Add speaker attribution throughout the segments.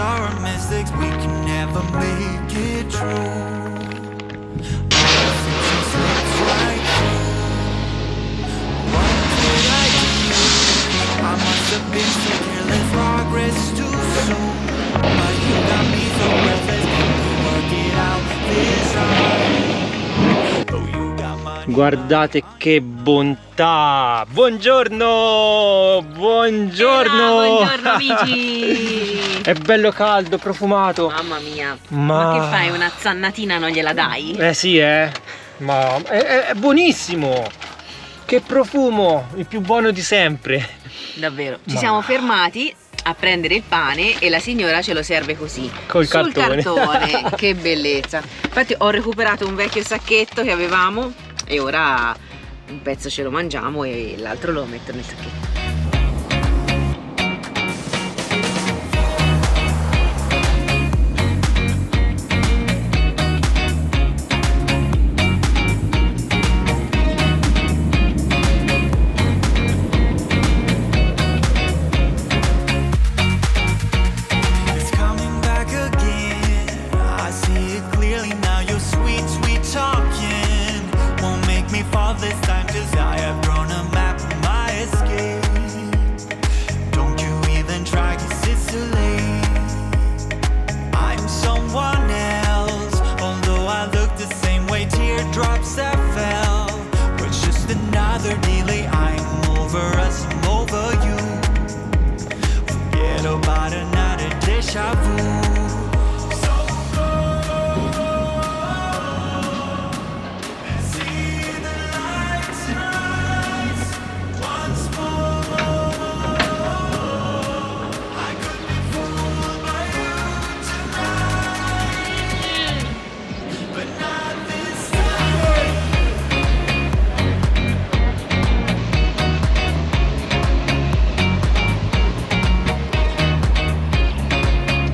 Speaker 1: are our mistakes, we can never make it true. Our future slips right through. What did I do? I must have been so careless, progress too soon. But you got me so breathless, can we work it out this time? Oh, you got my...
Speaker 2: Guardate che bontà! Buongiorno! Buongiorno!
Speaker 3: Buongiorno amici!
Speaker 2: È bello caldo, profumato.
Speaker 3: Mamma mia!
Speaker 2: Ma
Speaker 3: che fai? Una zannatina non gliela dai?
Speaker 2: Eh sì, ma è buonissimo! Che profumo! Il più buono di sempre!
Speaker 3: Davvero. Ci
Speaker 2: Ma-
Speaker 3: siamo fermati a prendere il pane e la signora ce lo serve così.
Speaker 2: Col
Speaker 3: sul
Speaker 2: cartone.
Speaker 3: cartone. Che bellezza! Infatti ho recuperato un vecchio sacchetto che avevamo e ora un pezzo ce lo mangiamo e l'altro lo metto nel sacchetto.
Speaker 1: It's coming back again. I see it clearly now. Your sweet, sweet talking won't make me fall this time, 'cause I have drawn a map of my escape. Don't you even try, 'cause it's too late. I'm someone else, although I look the same way. Teardrops that fell, but it's just another delay. I'm over us, I'm over you. Forget about another deja vu. See the lights rise once more. I could be fooled by you tonight, but not this time.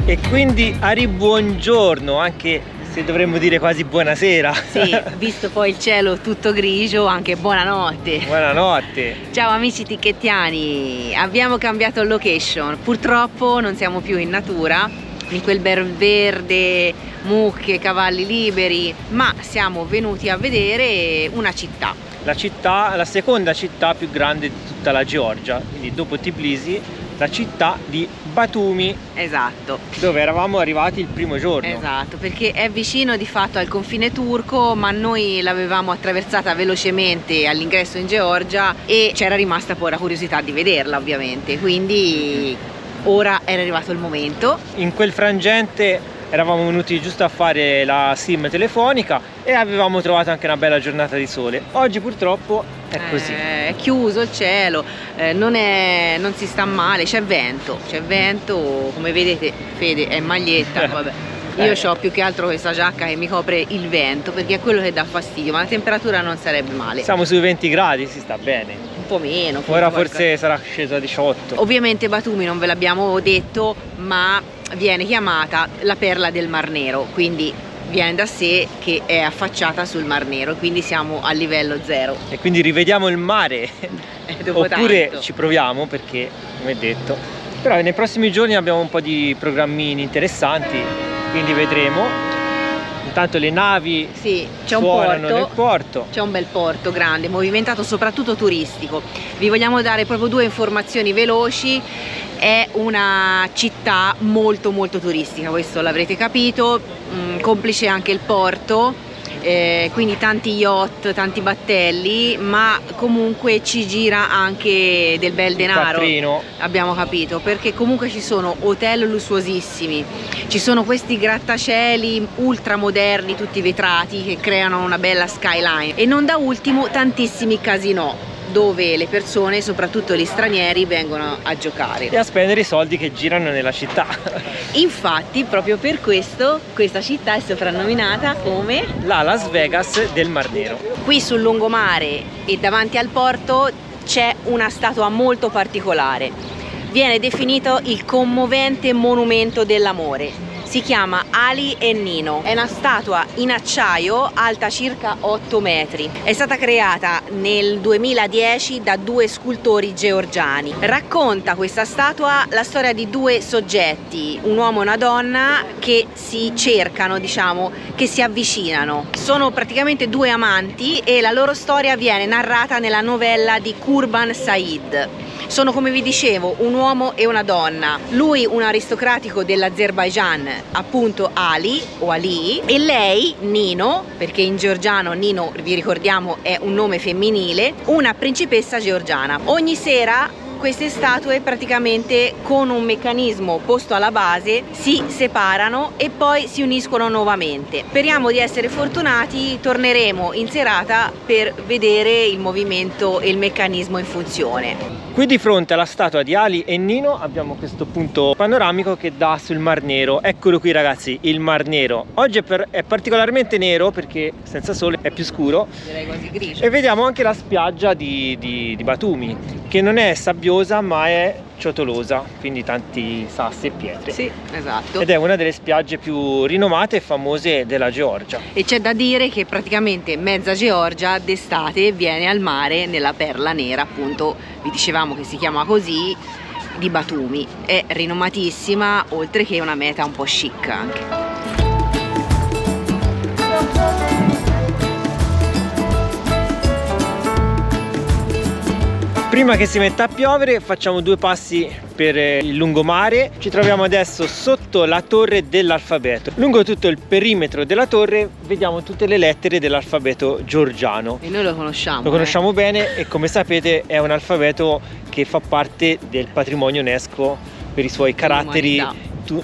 Speaker 2: E quindi Ari, buongiorno, anche se dovremmo dire quasi buonasera.
Speaker 3: Sì, visto poi il cielo tutto grigio, anche buonanotte.
Speaker 2: Buonanotte.
Speaker 3: Ciao amici tichettiani, abbiamo cambiato location, purtroppo non siamo più in natura, in quel bel verde, mucche, cavalli liberi, ma siamo venuti a vedere una città.
Speaker 2: La seconda città più grande di tutta la Georgia, quindi dopo Tbilisi, la città di Batumi,
Speaker 3: Esatto,
Speaker 2: dove eravamo arrivati il primo giorno.
Speaker 3: esatto, perché è vicino di fatto al confine turco, ma noi l'avevamo attraversata velocemente all'ingresso in Georgia e c'era rimasta poi la curiosità di vederla ovviamente, quindi ora era arrivato il momento.
Speaker 2: In quel frangente eravamo venuti giusto a fare la SIM telefonica e avevamo trovato anche una bella giornata di sole. Oggi purtroppo è così.
Speaker 3: È chiuso il cielo, non si sta male, c'è vento, come vedete Fede è in maglietta, vabbè. Io ho più che altro questa giacca che mi copre il vento perché è quello che dà fastidio, ma la temperatura non sarebbe male.
Speaker 2: Siamo sui 20 gradi, si sta bene.
Speaker 3: Un po' meno.
Speaker 2: Ora forse sarà sceso a 18.
Speaker 3: Ovviamente Batumi non ve l'abbiamo detto, ma viene chiamata la perla del Mar Nero, quindi viene da sé che è affacciata sul Mar Nero, quindi siamo a livello zero.
Speaker 2: E quindi rivediamo il mare.
Speaker 3: Dopo
Speaker 2: Oppure
Speaker 3: tanto.
Speaker 2: ci proviamo perché, come detto. Però nei prossimi giorni abbiamo un po' di programmini interessanti, quindi vedremo. Intanto le navi
Speaker 3: Sì, c'è un
Speaker 2: suonano nel
Speaker 3: porto.
Speaker 2: porto.
Speaker 3: C'è un bel porto grande, movimentato, soprattutto turistico. Vi vogliamo dare proprio due informazioni veloci. È una città molto molto turistica, questo l'avrete capito, complice anche il porto, quindi tanti yacht, tanti battelli, ma comunque ci gira anche del bel denaro.
Speaker 2: Quattrino.
Speaker 3: Abbiamo capito, perché comunque ci sono hotel lussuosissimi, ci sono questi grattacieli ultra moderni, tutti vetrati, che creano una bella skyline, e non da ultimo tantissimi casinò dove le persone, soprattutto gli stranieri, vengono a giocare.
Speaker 2: E a spendere i soldi che girano nella città.
Speaker 3: Infatti proprio per questo questa città è soprannominata come?
Speaker 2: La Las Vegas del Mar Nero.
Speaker 3: Qui sul lungomare e davanti al porto c'è una statua molto particolare. Viene definito il commovente monumento dell'amore. si chiama Ali e Nino. È una statua in acciaio alta circa 8 metri. È stata creata nel 2010 da due scultori georgiani. Racconta questa statua la storia di due soggetti, un uomo e una donna, che si cercano, diciamo, che si avvicinano. Sono praticamente due amanti e la loro storia viene narrata nella novella di Kurban Said. Sono, come vi dicevo, un uomo e una donna. Lui un aristocratico dell'Azerbaigian, appunto Ali o Ali, e lei Nino, perché in georgiano Nino, vi ricordiamo, è un nome femminile, una principessa georgiana. Ogni sera queste statue, praticamente con un meccanismo posto alla base, si separano e poi si uniscono nuovamente. Speriamo di essere fortunati, torneremo in serata per vedere il movimento e il meccanismo in funzione.
Speaker 2: Qui di fronte alla statua di Ali e Nino abbiamo questo punto panoramico che dà sul Mar Nero. Eccolo qui ragazzi, il Mar Nero. Oggi è particolarmente nero perché senza sole è più scuro.
Speaker 3: Direi quasi grigio.
Speaker 2: E vediamo anche la spiaggia di Batumi, che non è sabbiosa ma è ciotolosa, quindi tanti sassi e pietre.
Speaker 3: Sì, esatto.
Speaker 2: Ed è una delle spiagge più rinomate e famose della Georgia.
Speaker 3: E c'è da dire che praticamente mezza Georgia d'estate viene al mare nella perla nera, appunto, vi dicevamo che si chiama così, di Batumi. È rinomatissima, oltre che una meta un po' chic anche.
Speaker 2: Prima che si metta a piovere facciamo due passi per il lungomare. Ci troviamo adesso sotto la torre dell'alfabeto. Lungo tutto il perimetro della torre vediamo tutte le lettere dell'alfabeto georgiano.
Speaker 3: E noi lo conosciamo.
Speaker 2: Lo conosciamo bene e come sapete è un alfabeto che fa parte del patrimonio UNESCO per i suoi caratteri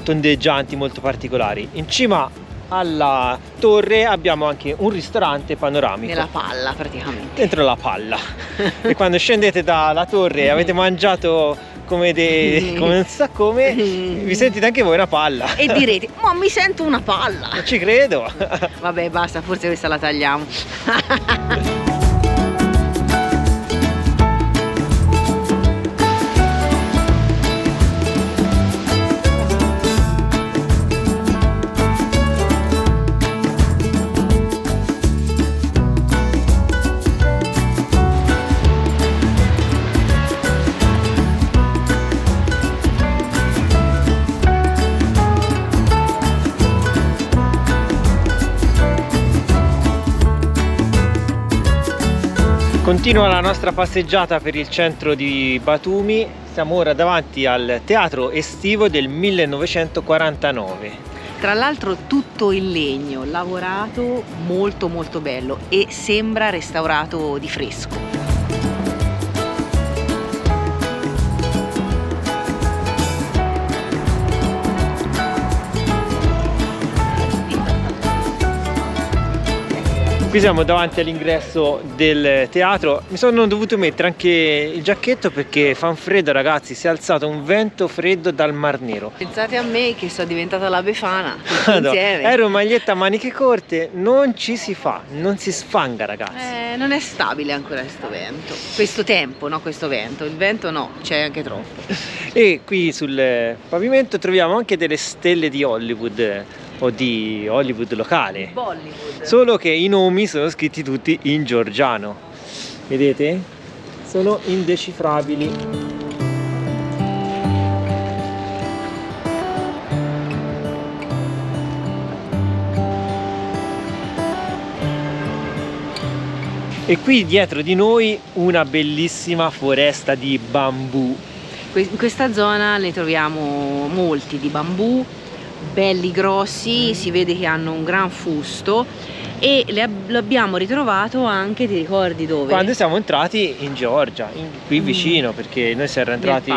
Speaker 2: tondeggianti molto particolari. In cima alla torre abbiamo anche un ristorante panoramico.
Speaker 3: Nella palla praticamente.
Speaker 2: Dentro la palla. E quando scendete dalla torre e avete mangiato come non sa come, vi sentite anche voi una palla.
Speaker 3: E direte, ma mi sento una palla.
Speaker 2: Non ci credo.
Speaker 3: Vabbè, basta, forse questa la tagliamo.
Speaker 2: Continua la nostra passeggiata per il centro di Batumi. Siamo ora davanti al teatro estivo del 1949.
Speaker 3: Tra l'altro tutto in legno, lavorato, molto molto bello e sembra restaurato di fresco.
Speaker 2: Qui siamo davanti all'ingresso del teatro. Mi sono dovuto mettere anche il giacchetto perché fa un freddo ragazzi, si è alzato un vento freddo dal Mar Nero.
Speaker 3: Pensate a me che sono diventata la Befana, tutti insieme.
Speaker 2: Ero maglietta a maniche corte, non ci si fa, non si sfanga ragazzi.
Speaker 3: Non è stabile ancora questo vento, questo tempo, no, questo vento, il vento no, c'è anche troppo.
Speaker 2: E qui sul pavimento troviamo anche delle stelle di Hollywood o di Hollywood locale.
Speaker 3: Bollywood.
Speaker 2: Solo che i nomi sono scritti tutti in georgiano. Vedete? Sono indecifrabili. E qui dietro di noi una bellissima foresta di bambù.
Speaker 3: In questa zona ne troviamo molti di bambù, belli grossi, si vede che hanno un gran fusto e l'abbiamo ritrovato anche, ti ricordi dove?
Speaker 2: Quando siamo entrati in Georgia, qui vicino, perché noi siamo entrati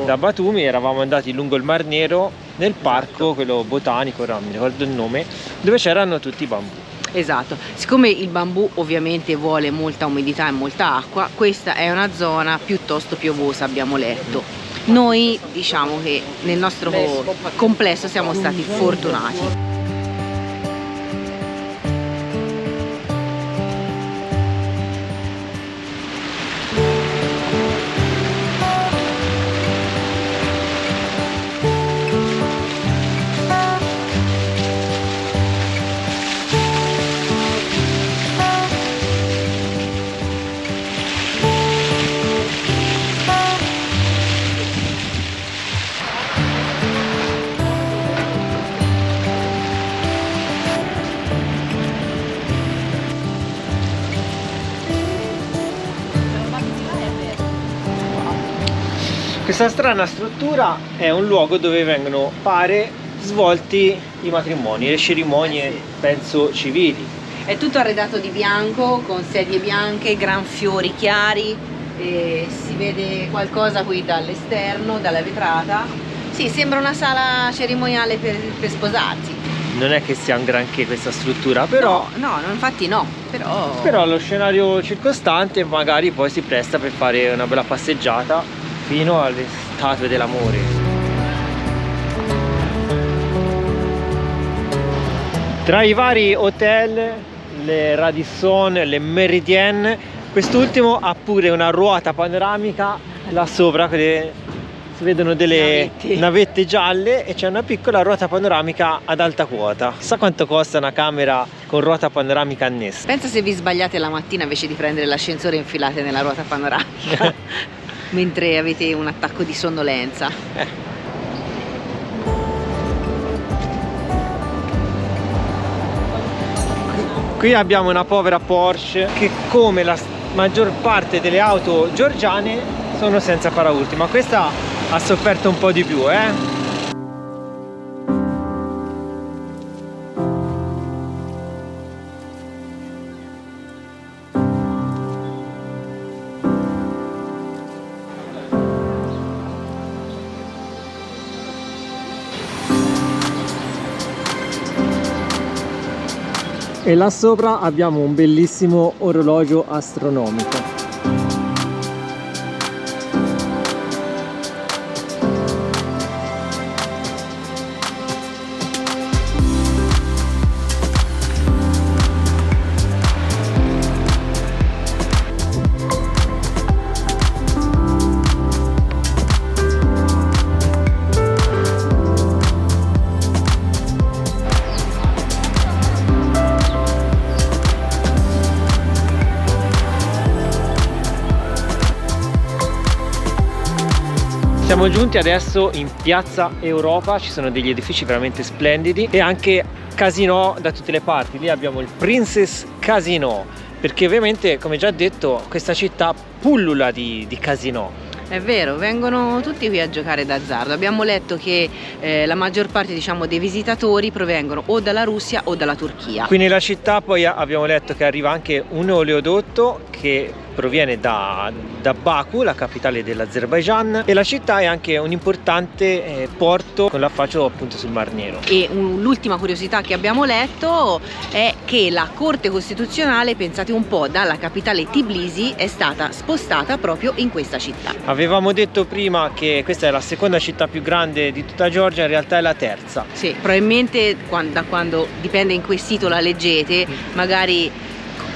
Speaker 2: da Batumi, eravamo andati lungo il Mar Nero nel parco, quello botanico, ora non mi ricordo il nome, dove c'erano tutti i bambù.
Speaker 3: Esatto, siccome il bambù ovviamente vuole molta umidità e molta acqua, questa è una zona piuttosto piovosa, abbiamo letto. Noi diciamo che nel nostro complesso siamo stati fortunati.
Speaker 2: Questa strana struttura è un luogo dove vengono, pare, svolti i matrimoni, le cerimonie, penso, civili.
Speaker 3: È tutto arredato di bianco, con sedie bianche, gran fiori chiari, e si vede qualcosa qui dall'esterno, dalla vetrata. Sì, sembra una sala cerimoniale per sposarsi.
Speaker 2: Non è che sia un granché questa struttura, però...
Speaker 3: No, infatti no, però...
Speaker 2: Però lo scenario circostante magari poi si presta per fare una bella passeggiata fino alle statue dell'amore. Tra i vari hotel, le Radisson, le Méridien, quest'ultimo ha pure una ruota panoramica là sopra, si vedono delle navette gialle e c'è una piccola ruota panoramica ad alta quota. Sa quanto costa una camera con ruota panoramica annessa?
Speaker 3: Pensa se vi sbagliate la mattina invece di prendere l'ascensore e infilate nella ruota panoramica mentre avete un attacco di sonnolenza.
Speaker 2: Qui abbiamo una povera Porsche che, come la maggior parte delle auto georgiane, sono senza paraurti, ma questa ha sofferto un po' di più, E là sopra abbiamo un bellissimo orologio astronomico. Siamo giunti adesso in Piazza Europa, ci sono degli edifici veramente splendidi e anche casinò da tutte le parti. Lì abbiamo il Princess Casino, perché ovviamente, come già detto, questa città pullula di casinò.
Speaker 3: È vero, vengono tutti qui a giocare d'azzardo. Abbiamo letto che la maggior parte, diciamo, dei visitatori provengono o dalla Russia o dalla Turchia.
Speaker 2: Qui nella città poi abbiamo letto che arriva anche un oleodotto che proviene da Baku, la capitale dell'Azerbaigian, e la città è anche un importante porto con l'affaccio appunto sul Mar Nero.
Speaker 3: E l'ultima curiosità che abbiamo letto è che la Corte Costituzionale, pensate un po', dalla capitale Tbilisi è stata spostata proprio in questa città.
Speaker 2: Avevamo detto prima che questa è la seconda città più grande di tutta Georgia, in realtà è la terza.
Speaker 3: Sì, probabilmente da quando, dipende in che sito la leggete, magari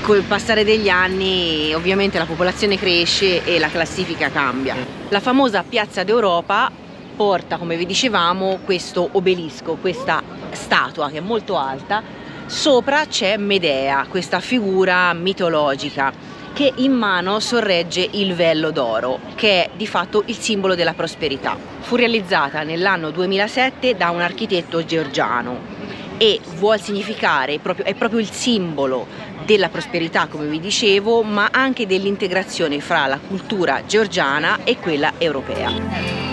Speaker 3: col passare degli anni ovviamente la popolazione cresce e la classifica cambia. La famosa Piazza d'Europa porta, come vi dicevamo, questo obelisco, questa statua che è molto alta. Sopra c'è Medea, questa figura mitologica che in mano sorregge il vello d'oro, che è di fatto il simbolo della prosperità. Fu realizzata nell'anno 2007 da un architetto georgiano e vuol significare, è proprio il simbolo della prosperità, come vi dicevo, ma anche dell'integrazione fra la cultura georgiana e quella europea.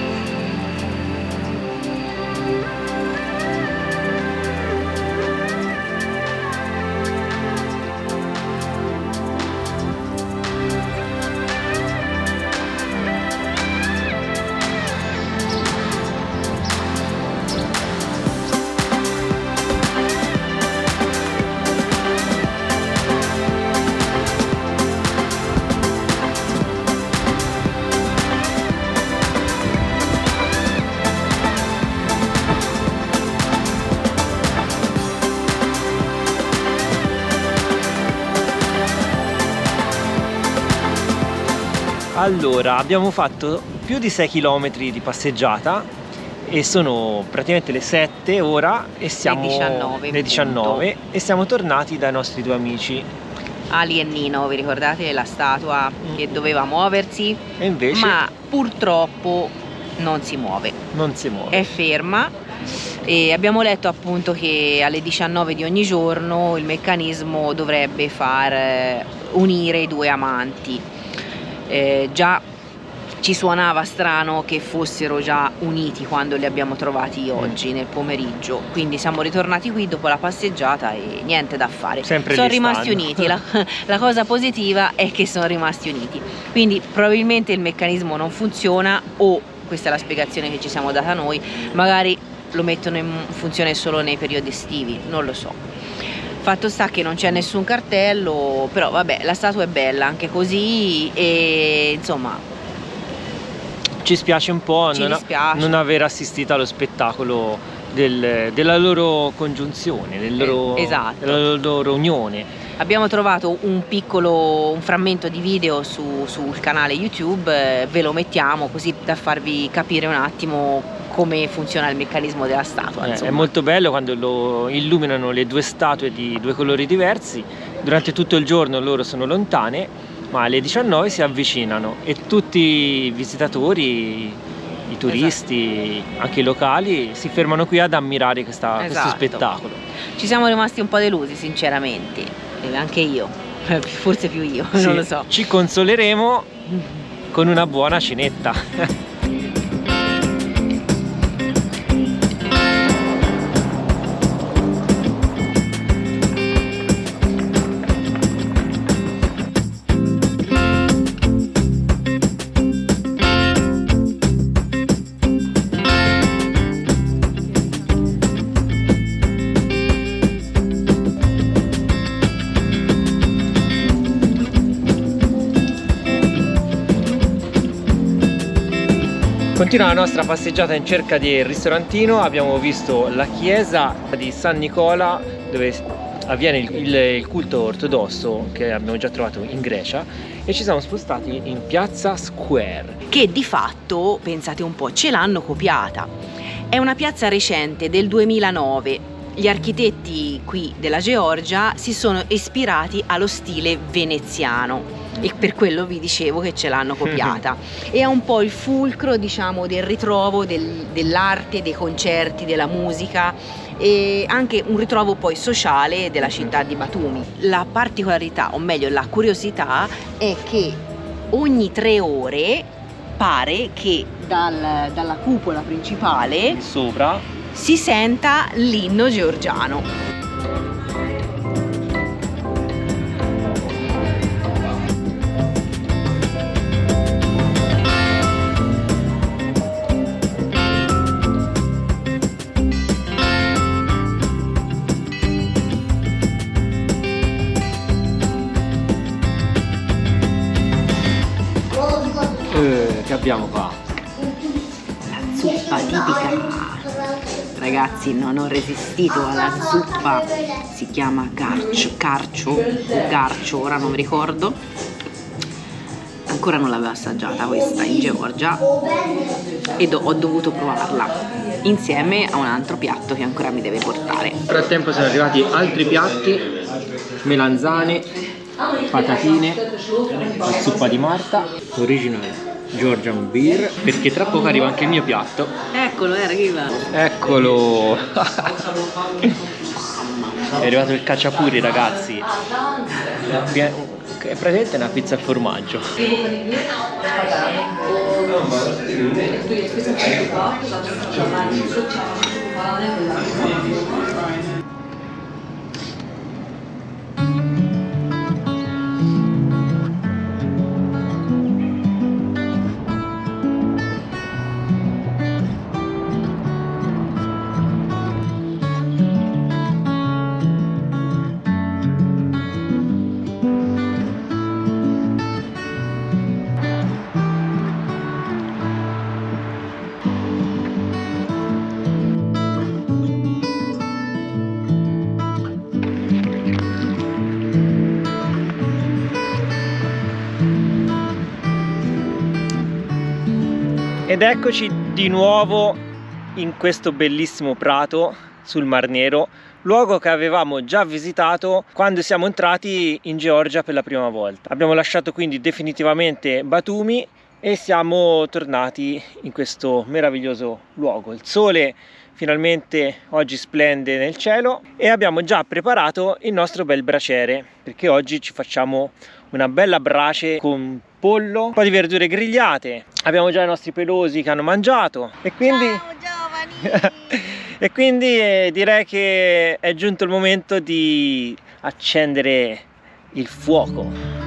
Speaker 2: Allora, abbiamo fatto più di 6 km di passeggiata e sono praticamente le 7 ora e siamo
Speaker 3: le 19
Speaker 2: e siamo tornati dai nostri due amici.
Speaker 3: Ali e Nino, vi ricordate la statua che doveva muoversi?
Speaker 2: E invece?
Speaker 3: Ma purtroppo non si muove.
Speaker 2: Non si muove.
Speaker 3: È ferma. E abbiamo letto appunto che alle 19 di ogni giorno il meccanismo dovrebbe far unire i due amanti. Già ci suonava strano che fossero già uniti quando li abbiamo trovati oggi nel pomeriggio, quindi siamo ritornati qui dopo la passeggiata e niente da fare. Sono rimasti uniti, la cosa positiva è che sono rimasti uniti, quindi probabilmente il meccanismo non funziona, o questa è la spiegazione che ci siamo data noi, magari lo mettono in funzione solo nei periodi estivi, non lo so. Fatto sta che non c'è nessun cartello, però vabbè, la statua è bella anche così e insomma
Speaker 2: ci spiace un po' non aver assistito allo spettacolo della loro congiunzione,
Speaker 3: esatto,
Speaker 2: della loro unione.
Speaker 3: Abbiamo trovato un frammento di video sul canale YouTube, ve lo mettiamo così da farvi capire un attimo come funziona il meccanismo della statua.
Speaker 2: È molto bello quando lo illuminano le due statue di due colori diversi. Durante tutto il giorno loro sono lontane, ma alle 19 si avvicinano e tutti i visitatori, i turisti, anche i locali, si fermano qui ad ammirare questo spettacolo.
Speaker 3: Ci siamo rimasti un po' delusi sinceramente, anche io, forse più io,
Speaker 2: sì,
Speaker 3: non lo so.
Speaker 2: Ci consoleremo con una buona cenetta. Continua la nostra passeggiata in cerca del ristorantino. Abbiamo visto la chiesa di San Nicola, dove avviene il culto ortodosso, che abbiamo già trovato in Grecia, e ci siamo spostati in Piazza Square,
Speaker 3: che di fatto, pensate un po', ce l'hanno copiata. È una piazza recente del 2009. Gli architetti qui della Georgia si sono ispirati allo stile veneziano e per quello vi dicevo che ce l'hanno copiata. E è un po' il fulcro, diciamo, del ritrovo dell'arte, dei concerti, della musica e anche un ritrovo poi sociale della città di Batumi. La particolarità, o meglio la curiosità, è che ogni 3 ore pare che dalla cupola principale
Speaker 2: sopra
Speaker 3: si senta l'inno georgiano.
Speaker 2: Che abbiamo qua?
Speaker 3: La zuppa tipica. Ragazzi, non ho resistito alla zuppa, si chiama carcio o garcio, ora non mi ricordo, ancora non l'avevo assaggiata questa in Georgia e ho dovuto provarla insieme a un altro piatto che ancora mi deve portare.
Speaker 2: Nel frattempo sono arrivati altri piatti: melanzane, patatine, la zuppa di Marta, original Georgian beer, perché tra poco arriva anche il mio piatto.
Speaker 3: Eccolo, arriva.
Speaker 2: Eccolo. È arrivato il cacciapuri, ragazzi. È praticamente una pizza al formaggio. Ed eccoci di nuovo in questo bellissimo prato sul Mar Nero, luogo che avevamo già visitato quando siamo entrati in Georgia per la prima volta. Abbiamo lasciato quindi definitivamente Batumi e siamo tornati in questo meraviglioso luogo. Il sole finalmente oggi splende nel cielo e abbiamo già preparato il nostro bel braciere, perché oggi ci facciamo una bella brace con pollo, un po' di verdure grigliate. Abbiamo già i nostri pelosi che hanno mangiato e quindi,
Speaker 3: Ciao giovani!
Speaker 2: e quindi direi che è giunto il momento di accendere il fuoco.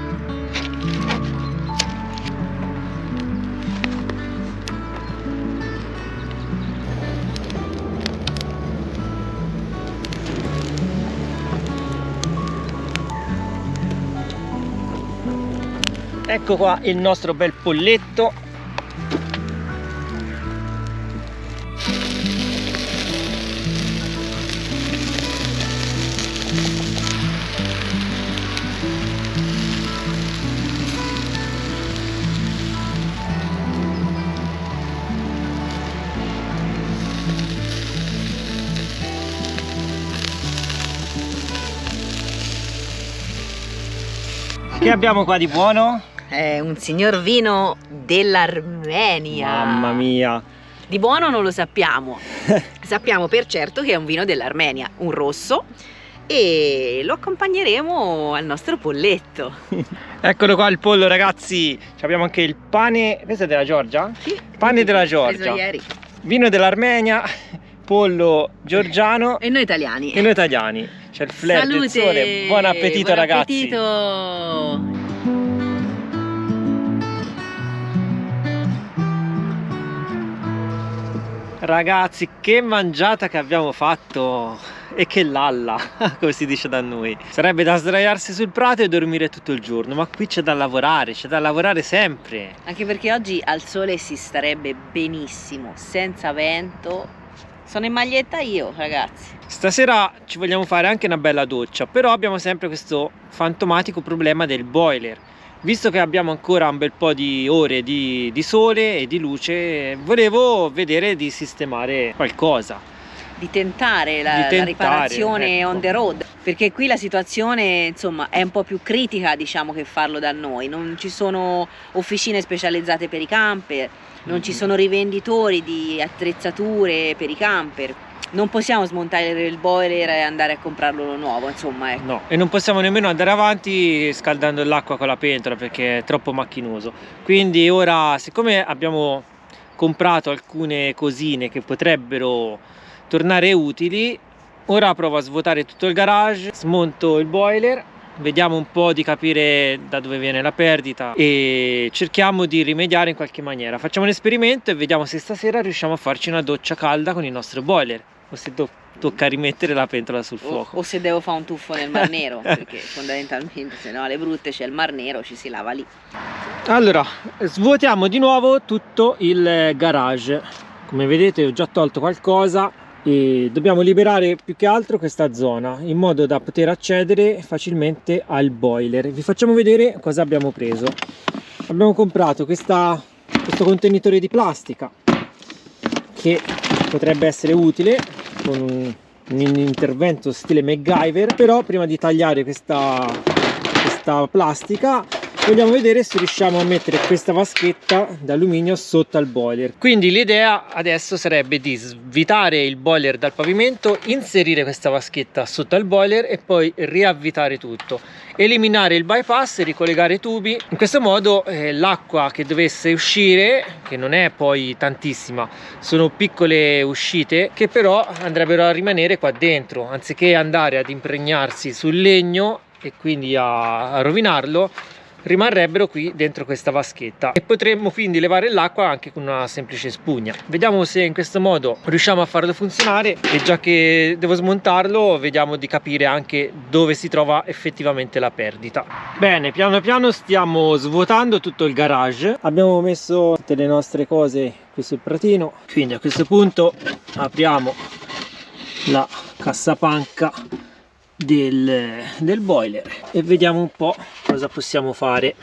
Speaker 2: Ecco qua il nostro bel polletto. Che abbiamo qua di buono?
Speaker 3: È un signor vino dell'Armenia.
Speaker 2: Mamma mia!
Speaker 3: Di buono non lo sappiamo. Sappiamo per certo che è un vino dell'Armenia, un rosso, e lo accompagneremo al nostro polletto.
Speaker 2: Eccolo qua il pollo, ragazzi. Abbiamo anche il pane. Questo è della Georgia?
Speaker 3: Sì,
Speaker 2: Pane della
Speaker 3: preso
Speaker 2: Georgia.
Speaker 3: ieri.
Speaker 2: Vino dell'Armenia, pollo georgiano
Speaker 3: E noi italiani.
Speaker 2: e noi italiani. C'è il flair del sole. Buon appetito,
Speaker 3: Buon
Speaker 2: ragazzi.
Speaker 3: appetito.
Speaker 2: Ragazzi, che mangiata che abbiamo fatto! E che lalla, come si dice da noi. Sarebbe da sdraiarsi sul prato e dormire tutto il giorno, ma qui c'è da lavorare sempre.
Speaker 3: Anche perché oggi al sole si starebbe benissimo, senza vento. Sono in maglietta io, ragazzi.
Speaker 2: Stasera ci vogliamo fare anche una bella doccia, però abbiamo sempre questo fantomatico problema del boiler. Visto che abbiamo ancora un bel po' di ore di sole e di luce, volevo vedere di sistemare qualcosa.
Speaker 3: Di tentare la
Speaker 2: Di tentare,
Speaker 3: riparazione
Speaker 2: ecco.
Speaker 3: on the road, perché qui la situazione insomma è un po' più critica, diciamo, che farlo da noi. Non ci sono officine specializzate per i camper, non ci sono rivenditori di attrezzature per i camper, non possiamo smontare il boiler e andare a comprarlo nuovo, insomma, ecco.
Speaker 2: No, e non possiamo nemmeno andare avanti scaldando l'acqua con la pentola perché è troppo macchinoso. Quindi ora, siccome abbiamo comprato alcune cosine che potrebbero tornare utili, ora provo a svuotare tutto il garage, smonto il boiler, vediamo un po' di capire da dove viene la perdita e cerchiamo di rimediare in qualche maniera. Facciamo un esperimento e vediamo se stasera riusciamo a farci una doccia calda con il nostro boiler o se tocca rimettere la pentola sul fuoco.
Speaker 3: O se devo fare un tuffo nel Mar Nero, perché fondamentalmente se no alle brutte c'è il Mar Nero, ci si lava lì.
Speaker 2: Allora, svuotiamo di nuovo tutto il garage. Come vedete ho già tolto qualcosa e dobbiamo liberare più che altro questa zona in modo da poter accedere facilmente al boiler. Vi facciamo vedere cosa abbiamo preso. Abbiamo comprato questo contenitore di plastica che potrebbe essere utile con un intervento stile MacGyver, però prima di tagliare questa plastica vogliamo vedere se riusciamo a mettere questa vaschetta d'alluminio sotto al boiler. Quindi l'idea adesso sarebbe di svitare il boiler dal pavimento, inserire questa vaschetta sotto al boiler e poi riavvitare tutto, eliminare il bypass e ricollegare i tubi. In questo modo l'acqua che dovesse uscire, che non è poi tantissima, sono piccole uscite che però andrebbero a rimanere qua dentro, anziché andare ad impregnarsi sul legno e quindi a rovinarlo, rimarrebbero qui dentro questa vaschetta e potremmo quindi levare l'acqua anche con una semplice spugna. Vediamo se in questo modo riusciamo a farlo funzionare e già che devo smontarlo vediamo di capire anche dove si trova effettivamente la perdita. Bene, piano piano stiamo svuotando tutto il garage, abbiamo messo tutte le nostre cose qui sul pratino, quindi a questo punto apriamo la cassapanca del boiler e vediamo un po' cosa possiamo fare.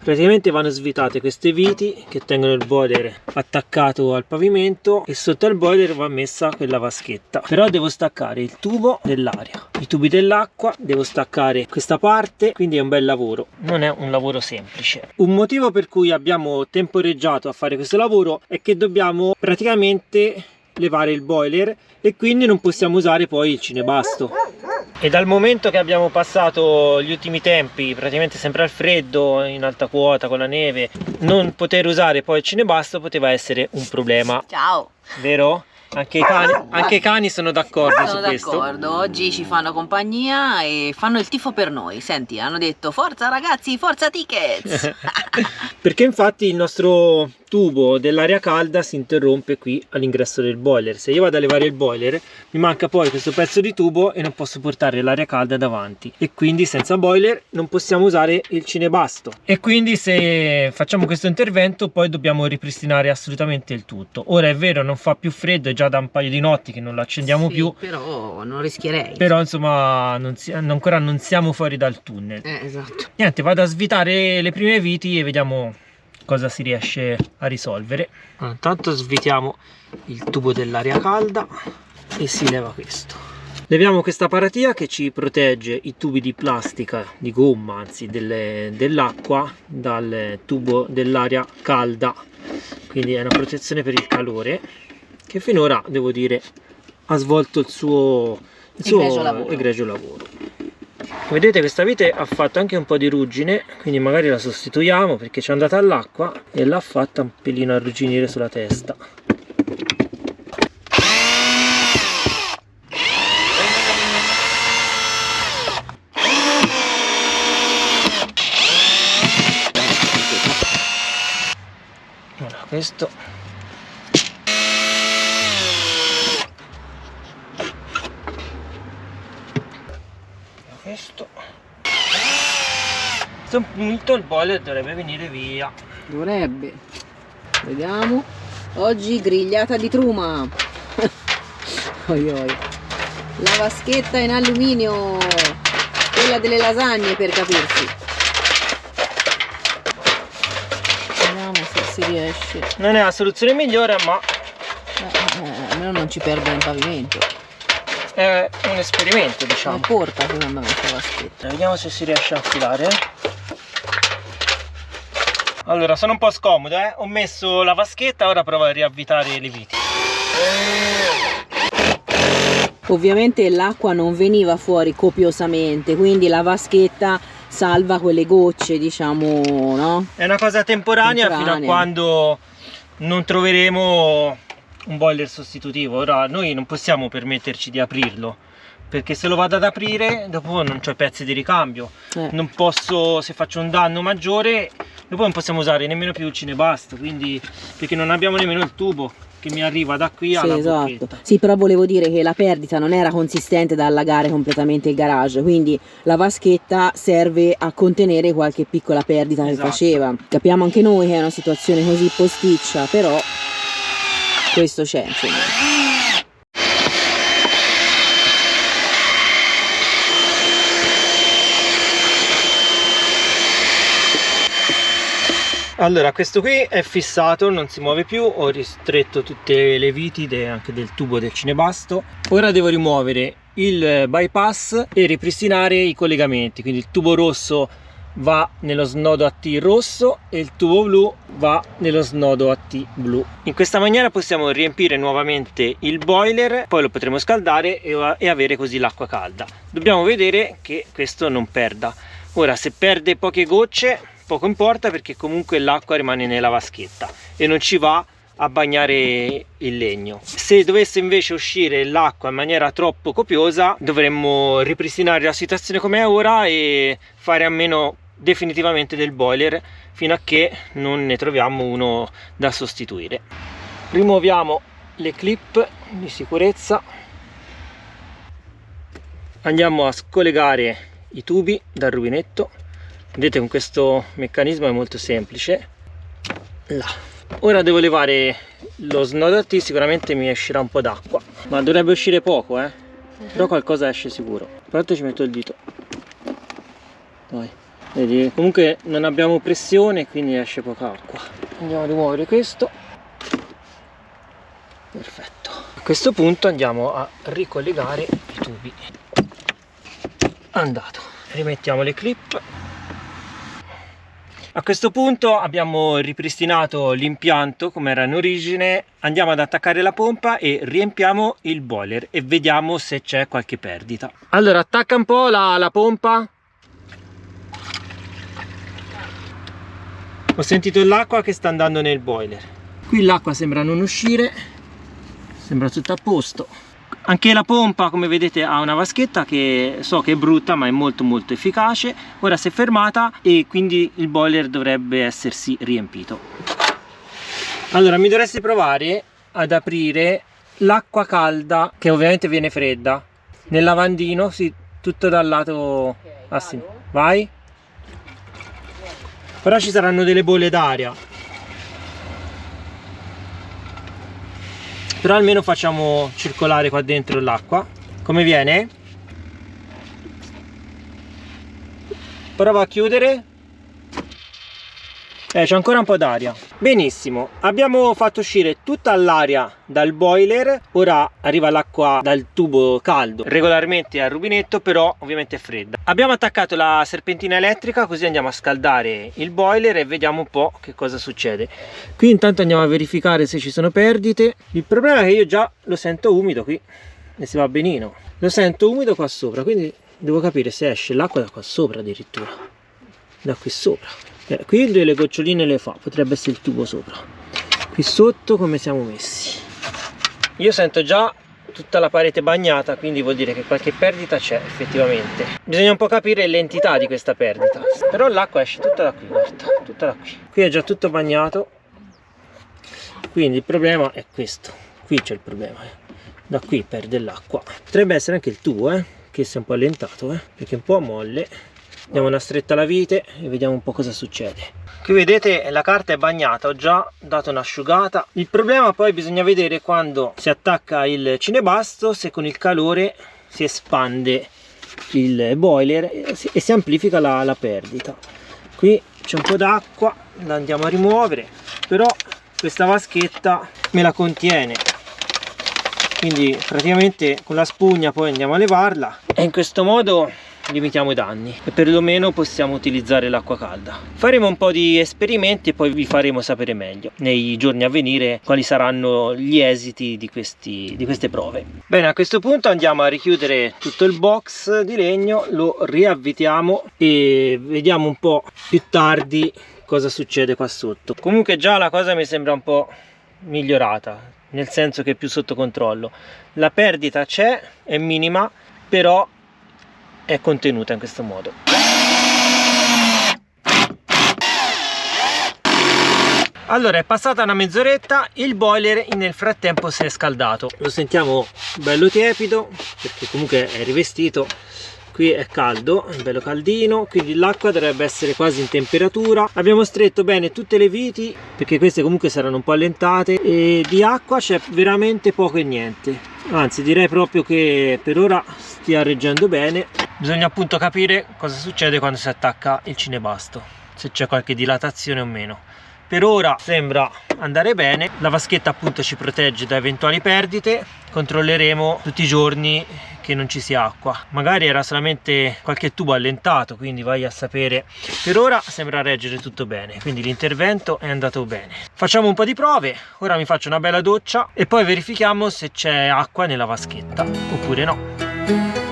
Speaker 2: Praticamente vanno svitate queste viti che tengono il boiler attaccato al pavimento e sotto al boiler va messa quella vaschetta. Però devo staccare il tubo dell'aria, i tubi dell'acqua, devo staccare questa parte, quindi è un bel lavoro, non è un lavoro semplice. Un motivo per cui abbiamo temporeggiato a fare questo lavoro è che dobbiamo praticamente levare il boiler e quindi non possiamo usare poi il cinebasto. E dal momento che abbiamo passato gli ultimi tempi praticamente sempre al freddo, in alta quota con la neve, non poter usare poi il cinebasto poteva essere un problema.
Speaker 3: Ciao!
Speaker 2: Vero? Anche i cani sono d'accordo su questo.
Speaker 3: Sono d'accordo, oggi ci fanno compagnia e fanno il tifo per noi. Senti, hanno detto forza ragazzi, forza Tickets!
Speaker 2: Perché infatti il nostro tubo dell'aria calda si interrompe qui all'ingresso del boiler. Se io vado a levare il boiler mi manca poi questo pezzo di tubo e non posso portare l'aria calda davanti, e quindi senza boiler non possiamo usare il cinebasto, e quindi se facciamo questo intervento poi dobbiamo ripristinare assolutamente il tutto. Ora è vero, non fa più freddo, è già da un paio di notti che non lo accendiamo più,
Speaker 3: però non rischierei.
Speaker 2: però insomma ancora non siamo fuori dal tunnel.
Speaker 3: Esatto.
Speaker 2: Niente, vado a svitare le prime viti e vediamo cosa si riesce a risolvere. Intanto svitiamo il tubo dell'aria calda e si leva questo. Leviamo questa paratia che ci protegge i tubi di plastica, di gomma anzi, dell'acqua dal tubo dell'aria calda, quindi è una protezione per il calore che finora, devo dire, ha svolto il suo egregio lavoro. Vedete, questa vite ha fatto anche un po' di ruggine, quindi magari la sostituiamo perché ci è andata all'acqua e l'ha fatta un pelino arrugginire sulla testa. Allora, questo questo punto il boiler dovrebbe venire via.
Speaker 3: Dovrebbe. Vediamo. Oggi grigliata di truma. Oi oi. La vaschetta in alluminio, quella delle lasagne per capirsi. Vediamo se si riesce.
Speaker 2: Non è la soluzione migliore, ma
Speaker 3: almeno non ci perde nel pavimento.
Speaker 2: è un esperimento, diciamo.
Speaker 3: Ma porta secondo me questa vaschetta.
Speaker 2: Vediamo se si riesce a infilare. Allora, sono un po' scomodo, ho messo la vaschetta, ora provo a riavvitare le viti.
Speaker 3: Ovviamente l'acqua non veniva fuori copiosamente, quindi la vaschetta salva quelle gocce, diciamo, no?
Speaker 2: È una cosa temporanea fino a quando non troveremo un boiler sostitutivo. Ora noi non possiamo permetterci di aprirlo, perché se lo vado ad aprire dopo non c'ho i pezzi di ricambio, non posso, se faccio un danno maggiore dopo non possiamo usare nemmeno più il cinebasto, quindi, perché non abbiamo nemmeno il tubo che mi arriva da qui alla bocchetta.
Speaker 3: Sì, però volevo dire che la perdita non era consistente da allagare completamente il garage, quindi la vaschetta serve a contenere qualche piccola perdita che faceva. Capiamo anche noi che è una situazione così posticcia, però questo c'è, insomma.
Speaker 2: Allora, questo qui è fissato, non si muove più, ho ristretto tutte le viti anche del tubo del cinebasto. Ora devo rimuovere il bypass e ripristinare i collegamenti, quindi il tubo rosso va nello snodo AT rosso e il tubo blu va nello snodo AT blu. In questa maniera possiamo riempire nuovamente il boiler, poi lo potremo scaldare e avere così l'acqua calda. Dobbiamo vedere che questo non perda. Ora, se perde poche gocce poco importa, perché comunque l'acqua rimane nella vaschetta e non ci va a bagnare il legno. Se dovesse invece uscire l'acqua in maniera troppo copiosa, dovremmo ripristinare la situazione come è ora e fare a meno definitivamente del boiler fino a che non ne troviamo uno da sostituire. Rimuoviamo le clip di sicurezza, andiamo a scollegare i tubi dal rubinetto. Vedete, con questo meccanismo è molto semplice. Là. Ora devo levare lo snodo AT, sicuramente mi uscirà un po' d'acqua, ma dovrebbe uscire poco, però qualcosa esce sicuro. Tra l'altro ci metto il dito. Dai. Vedi, comunque non abbiamo pressione, quindi esce poca acqua. Andiamo a rimuovere questo. Perfetto. A questo punto andiamo a ricollegare i tubi. Andato. Rimettiamo le clip. A questo punto abbiamo ripristinato l'impianto come era in origine, andiamo ad attaccare la pompa e riempiamo il boiler e vediamo se c'è qualche perdita. Allora attacca un po' la pompa. Ho sentito l'acqua che sta andando nel boiler. Qui l'acqua sembra non uscire, sembra tutto a posto. Anche la pompa, come vedete, ha una vaschetta che so che è brutta ma è molto efficace. Ora si è fermata e quindi il boiler dovrebbe essersi riempito. Allora mi dovresti provare ad aprire l'acqua calda, che ovviamente viene fredda, nel lavandino, sì, tutto dal lato a sinistra. Vai. Però ci saranno delle bolle d'aria. Però almeno facciamo circolare qua dentro l'acqua. Come viene? Prova a chiudere. C'è ancora un po' d'aria. Benissimo, abbiamo fatto uscire tutta l'aria dal boiler. Ora arriva l'acqua dal tubo caldo regolarmente al rubinetto, però ovviamente è fredda. Abbiamo attaccato la serpentina elettrica, così andiamo a scaldare il boiler e vediamo un po' che cosa succede. Qui intanto andiamo a verificare se ci sono perdite. Il problema è che io già lo sento umido qui e si va benino. Lo sento umido qua sopra, quindi devo capire se esce l'acqua da qua sopra, addirittura da qui sopra. Qui delle goccioline le fa, potrebbe essere il tubo sopra. Qui sotto come siamo messi? Io sento già tutta la parete bagnata, quindi vuol dire che qualche perdita c'è effettivamente. Bisogna un po' capire l'entità di questa perdita. Però l'acqua esce tutta da qui, guarda, tutta da qui. Qui è già tutto bagnato, quindi il problema è questo. Qui c'è il problema, da qui perde l'acqua. Potrebbe essere anche il tubo, che si è un po' allentato, perché è un po' a molle. Diamo una stretta alla vite e vediamo un po' cosa succede. Qui vedete la carta è bagnata, ho già dato un'asciugata. Il problema poi bisogna vedere quando si attacca il cinebasto, se con il calore si espande il boiler e si amplifica la perdita. Qui c'è un po' d'acqua, la andiamo a rimuovere, però questa vaschetta me la contiene, quindi praticamente con la spugna poi andiamo a levarla e in questo modo limitiamo i danni e perlomeno possiamo utilizzare l'acqua calda. Faremo un po' di esperimenti e poi vi faremo sapere meglio nei giorni a venire quali saranno gli esiti di queste prove. Bene, a questo punto andiamo a richiudere tutto il box di legno, lo riavvitiamo e vediamo un po' più tardi cosa succede qua sotto. Comunque già la cosa mi sembra un po' migliorata, nel senso che è più sotto controllo. La perdita c'è, è minima, però è contenuta in questo modo. Allora è passata una mezz'oretta, il boiler nel frattempo si è scaldato, lo sentiamo bello tiepido perché comunque è rivestito. Qui è caldo, è bello caldino, quindi l'acqua dovrebbe essere quasi in temperatura. Abbiamo stretto bene tutte le viti perché queste comunque saranno un po' allentate e di acqua c'è veramente poco e niente, anzi direi proprio che per ora stia reggendo bene. Bisogna appunto capire cosa succede quando si attacca il cinebasto, se c'è qualche dilatazione o meno. Per ora sembra andare bene, la vaschetta appunto ci protegge da eventuali perdite. Controlleremo tutti i giorni che non ci sia acqua, magari era solamente qualche tubo allentato, quindi vai a sapere. Per ora sembra reggere tutto bene, quindi l'intervento è andato bene. Facciamo un po' di prove, ora mi faccio una bella doccia e poi verifichiamo se c'è acqua nella vaschetta oppure no.